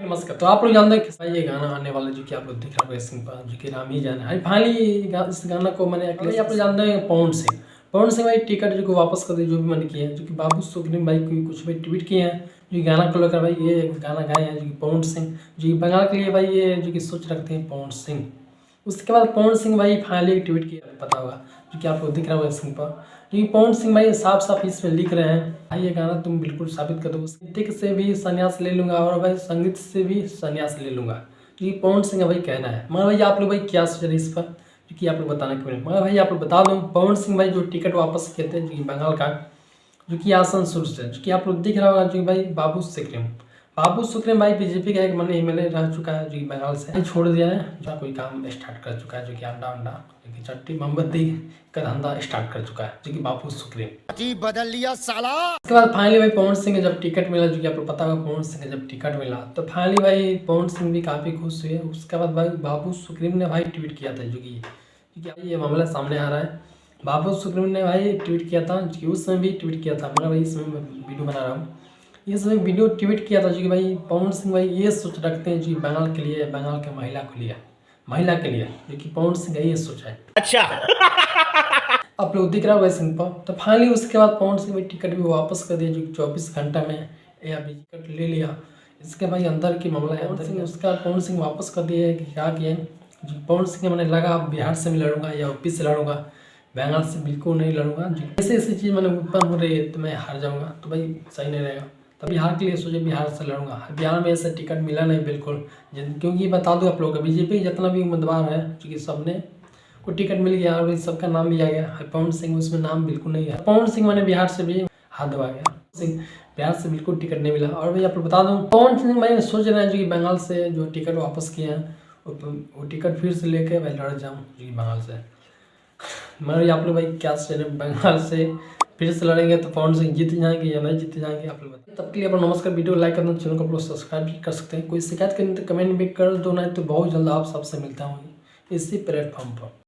नमस्कार। तो आप लोग जानते हैं कि भाई ये गाना आने वाला जो कि आप लोग देख रहे हो जो कि राम ही जाने है। फाइनली इस गाना को मैंने आप लोग जानते हैं पवन सिंह भाई टिकट जो को वापस कर दिया जो भी मैंने किया है, जो कि बाबू सुप्रीम भाई को कुछ भी ट्वीट किए हैं जो गाना को लेकर भाई ये गाना गाए हैं जो कि पवन सिंह जो कि बंगाल के लिए भाई ये जो कि सोच रखते हैं पवन सिंह। उसके बाद पवन सिंह भाई फाइनली ट्वीट किया, पता होगा जो कि आप लोग दिख रहा होगा स्क्रीन पर, क्योंकि पवन सिंह भाई साफ साफ इसमें लिख रहे हैं भाई ये गाना तुम बिल्कुल साबित कर दो, साहित्यिक से भी संन्यास ले लूंगा और भाई संगीत से भी संन्यास ले लूंगा, क्योंकि पवन सिंह का भाई कहना है। मगर भाई आप लोग भाई क्या सोच रहे हैं इस पर, क्योंकि आप लोग बताना क्यों नहीं। मगर भाई आप लोग बता दो पवन सिंह भाई जो टिकट वापस किए थे जो कि बंगाल का जो कि आसनसोल से, जो कि आप लोग दिख रहा होगा जो कि भाई बाबू सुप्रीम भाई बीजेपी का एक मन एमएलए रह चुका है जो कि बंगाल से छोड़ दिया है, जो कोई काम स्टार्ट कर चुका है जो कि अंडा चट्टी मोमबत्ती का धंधा स्टार्ट कर चुका है जो कि बाबू सुप्रीम बदल लिया साला। उसके बाद फाइनली भाई पवन सिंह जब टिकट मिला जो कि आपको पता होगा, पवन सिंह जब टिकट मिला तो फाइनली भाई पवन सिंह भी काफ़ी खुश हुए। उसके बाद भाई बाबू सुप्रीम ने भाई ट्वीट किया था जो कि ये मामला सामने आ रहा है। बाबू सुप्रीम ने भाई ट्वीट किया था कि उस समय भी ट्वीट किया था, मगर भाई इसमें मैं वीडियो बना रहा हूँ, ये समय वीडियो ट्वीट किया था जो कि भाई पवन सिंह भाई ये सोच रखते हैं जो कि बंगाल के लिए, बंगाल के महिला के लिए जो कि पवन सिंह का ये सोच है। अच्छा आप लोग दिख रहा होगा सिंह पर। तो फाइनली उसके बाद पवन सिंह भाई टिकट भी वापस कर दिया जो कि 24 घंटा में या भी टिकट ले लिया। इसके भाई अंदर की मामला है, उसका पवन सिंह वापस कर दिए कि क्या किए जो पवन सिंह मैंने लगा बिहार से भी लड़ूंगा या यूपी से लड़ूंगा, बंगाल से बिल्कुल नहीं लड़ूंगा, ऐसी ऐसी चीज़ मैंने उत्पन्न हो रही है तो मैं हार जाऊँगा, तो भाई सही नहीं रहेगा। तो बिहार के लिए सोचे बिहार से लड़ूंगा, बिहार में ऐसा टिकट मिला नहीं बिल्कुल, क्योंकि बता दूँ आप लोगों का बीजेपी जितना भी उम्मीदवार है क्योंकि सबने को टिकट मिल गया और सबका नाम भी आ गया, पवन सिंह उसमें नाम बिल्कुल नहीं है। पवन सिंह मैंने बिहार से भी हाथ दबा गया, सिंह बिहार से बिल्कुल टिकट नहीं मिला। और भाई आपको बता दूं पवन सिंह भाई सोच रहे हैं जो कि बंगाल से जो टिकट वापस किए हैं वो टिकट फिर से लेके भाई लड़ जाऊँ जो कि बंगाल से। मगर आप लोग भाई क्या सोच रहे हैं, बंगाल से फिर से लड़ेंगे तो पवन सिंह जीत जाएंगे या नहीं जीत जाएंगे आप लोग बताइए। तब के लिए अपना नमस्कार, वीडियो लाइक करना, चैनल को आप लोग सब्सक्राइब भी कर सकते हैं। कोई शिकायत करनी तो कमेंट भी कर दो, नहीं तो बहुत जल्द आप सबसे मिलता हूँ इसी प्लेटफॉर्म पर।